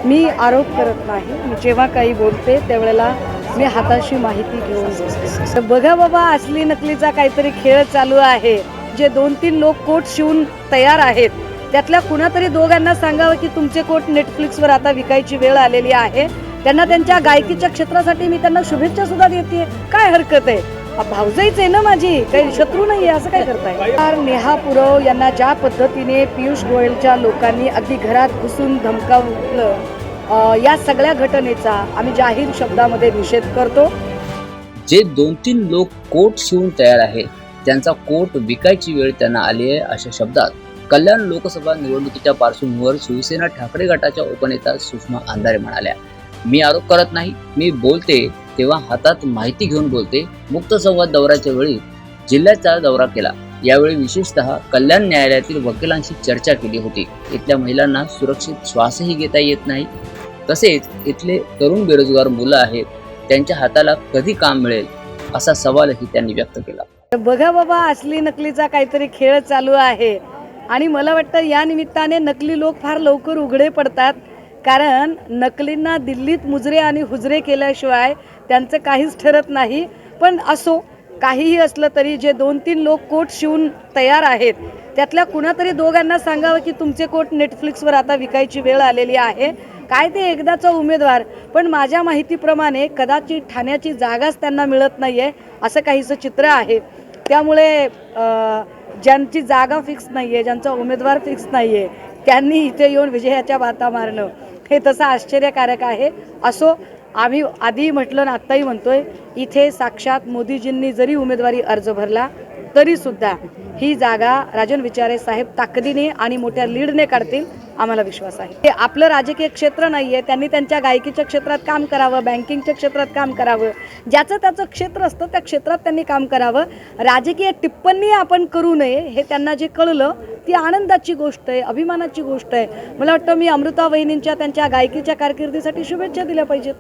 मी आरोप करत नाही. मी जेव्हा काही बोलते त्यावेळेला मी हाताशी माहिती घेऊन बोलते. तर बघा बाबा, असली नकलीचा काहीतरी खेळ चालू आहे. जे 2-3 लोक कोट शिवून तयार आहेत, त्यातल्या कुणातरी दोघांना सांगावं की तुमचे कोट नेटफ्लिक्सवर आता विकायची वेळ आलेली आहे. त्यांना त्यांच्या गायकीच्या क्षेत्रासाठी मी त्यांना शुभेच्छा सुद्धा देते. काय हरकत आहे? भावजाईच आहे ना माझी, काही शत्रू नाही आहे. असं काय करताय? नेहा पुरव यांना ज्या पद्धतीने पियुष गोयलच्या लोकांनी अगदी घरात घुसून धमकावलं, या सगळ्या घटनेचा आम्ही जाहीर शब्दामध्ये निषेध करतो. जे 2-3 लोक कोट शिवून तयार आहेत, त्यांचा कोट विकायची वेळ त्यांना आली आहे, अशा शब्दात कल्याण लोकसभा निवडणुकीच्या पार्श्वभूमीवर शिवसेना ठाकरे गटाच्या उपनेता सुषमा अंधारे म्हणाल्या, मी आरोप करत नाही, मी बोलते तेव्हा हातात माहिती घेऊन बोलते. मुक्त संवाद दौऱ्याच्या वेळी जिल्ह्याचा दौरा केला. यावेळी विशेषतः कल्याण न्यायालयातील वकिलांशी चर्चा केली होती. इथल्या महिलांना सुरक्षित श्वासही घेता येत नाही. तसेच इथले तरुण बेरोजगार मुलं आहेत, त्यांच्या हाताला कधी काम मिळेल असा सवालही त्यांनी व्यक्त केला. बघा बाबा, असली नकलीचा काहीतरी खेळ चालू आहे. आणि मला वाटतं या निमित्ताने नकली लोक फार लवकर उघडे पडतात. कारण नकलींना दिल्लीत मुजरे आणि हुजरे केल्याशिवाय त्यांचं काहीच ठरत नाही. पण असो, काहीही असलं तरी जे 2-3 लोक कोट शिवून तयार आहेत, त्यातल्या कुणातरी दोघांना सांगावं की तुमचे कोट नेटफ्लिक्सवर आता विकायची वेळ आलेली आहे. काय ते एकदाचा उमेदवार, पण माझ्या माहितीप्रमाणे कदाचित ठाण्याची जागाच त्यांना मिळत नाही आहे, असं काहीसं चित्र आहे. त्यामुळे ज्यांची जागा फिक्स नाही आहे, ज्यांचा उमेदवार फिक्स नाही आहे, त्यांनी इथे येऊन विजयाच्या बाता मारणं हे तसं आश्चर्यकारक आहे. असो, आम्ही आधी म्हटलं ना आत्ताही म्हणतोय, इथे साक्षात मोदीजींनी जरी उमेदवारी अर्ज भरला तरीसुद्धा ही जागा राजन विचारे साहेब ताकदीने आणि मोठ्या लीडने काढतील, आम्हाला विश्वास आहे. हे आपलं राजकीय क्षेत्र नाही आहे. त्यांनी त्यांच्या गायकीच्या क्षेत्रात काम करावं, बँकिंगच्या क्षेत्रात काम करावं, ज्याचं त्याचं क्षेत्र असतं त्या क्षेत्रात त्यांनी काम करावं. राजकीय टिप्पणी आपण करू नये हे त्यांना जे कळलं ती आनंदाची गोष्ट आहे, अभिमानाची गोष्ट आहे. मला वाटतं मी अमृता वहिनींच्या त्यांच्या गायकीच्या कारकिर्दीसाठी शुभेच्छा दिल्या पाहिजेत.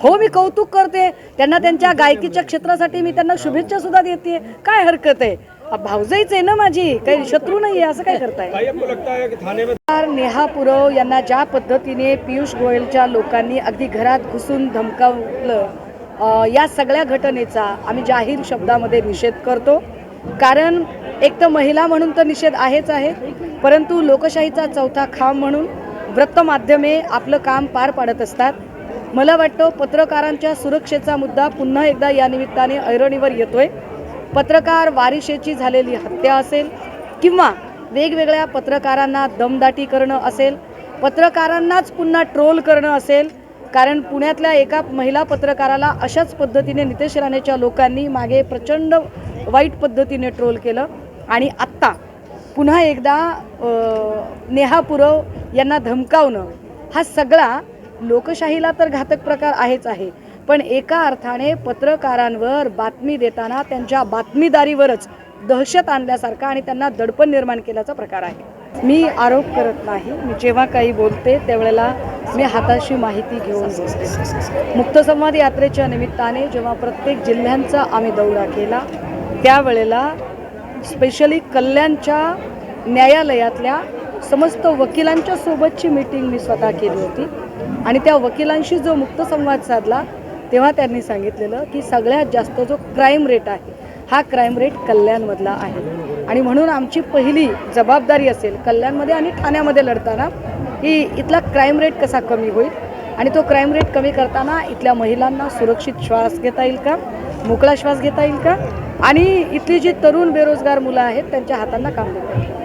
हो, मी कौतुक करते. त्यांना त्यांच्या गायकीच्या क्षेत्रासाठी मी त्यांना शुभेच्छा सुद्धा देते. काय हरकत आहे? भावजाईच आहे ना माझी, काही शत्रू नाही आहे. असं काय करताय? नेहा पुरव यांना ज्या पद्धतीने पियुष गोयलच्या लोकांनी अगदी घरात घुसून धमकावलं, या सगळ्या घटनेचा आम्ही जाहीर शब्दामध्ये निषेध करतो. कारण एक तर महिला म्हणून तर निषेध आहेच आहे, परंतु लोकशाहीचा चौथा खांब म्हणून वृत्तमाध्यमे आपलं काम पार पाडत असतात. मला वाटतं पत्रकारांच्या सुरक्षेचा मुद्दा पुन्हा एकदा या निमित्ताने ऐरणीवर येतोय. पत्रकार वारिशेची झालेली हत्या असेल किंवा वेगवेगळ्या पत्रकारांना दमदाटी करणं असेल, पत्रकारांनाच पुन्हा ट्रोल करणं असेल. कारण पुण्यातल्या एका महिला पत्रकाराला अशाच पद्धतीने नितेश राणेच्या लोकांनी मागे प्रचंड वाईट पद्धतीने ट्रोल केलं. आणि आत्ता पुन्हा एकदा नेहा पुरव यांना धमकावणं, हा सगळा लोकशाहीला तर घातक प्रकार आहेच आहे, पण एका अर्थाने पत्रकारांवर बातमी देताना त्यांच्या बातमीदारीवरच दहशत आणल्यासारखा आणि त्यांना दडपण निर्माण केल्याचा प्रकार आहे. मी आरोप करत नाही. मी जेव्हा काही बोलते त्यावेळेला मी हाताशी माहिती घेऊन बोलते. मुक्त संवाद यात्रेच्या निमित्ताने जेव्हा प्रत्येक जिल्ह्यांचा आम्ही दौरा केला, त्यावेळेला स्पेशली कल्याणच्या न्यायालयातल्या समस्त वकिलांच्या सोबतची मीटिंग मी स्वतः केली होती. आणि त्या वकिलांशी जो मुक्त संवाद साधला तेव्हा त्यांनी सांगितलेलं की सगळ्यात जास्त जो क्राईम रेट आहे, हा क्राईम रेट कल्याणमधला आहे. आणि म्हणून आमची पहिली जबाबदारी असेल कल्याणमध्ये आणि ठाण्यामध्ये लढताना की इथला क्राईम रेट कसा कमी होईल, आणि तो क्राईम रेट कमी करताना इथल्या महिलांना सुरक्षित श्वास घेता येईल का, मोकळा श्वास घेता येईल का, आणि इथली जी तरुण बेरोजगार मुलं आहेत त्यांच्या हातांना काम देता येईल.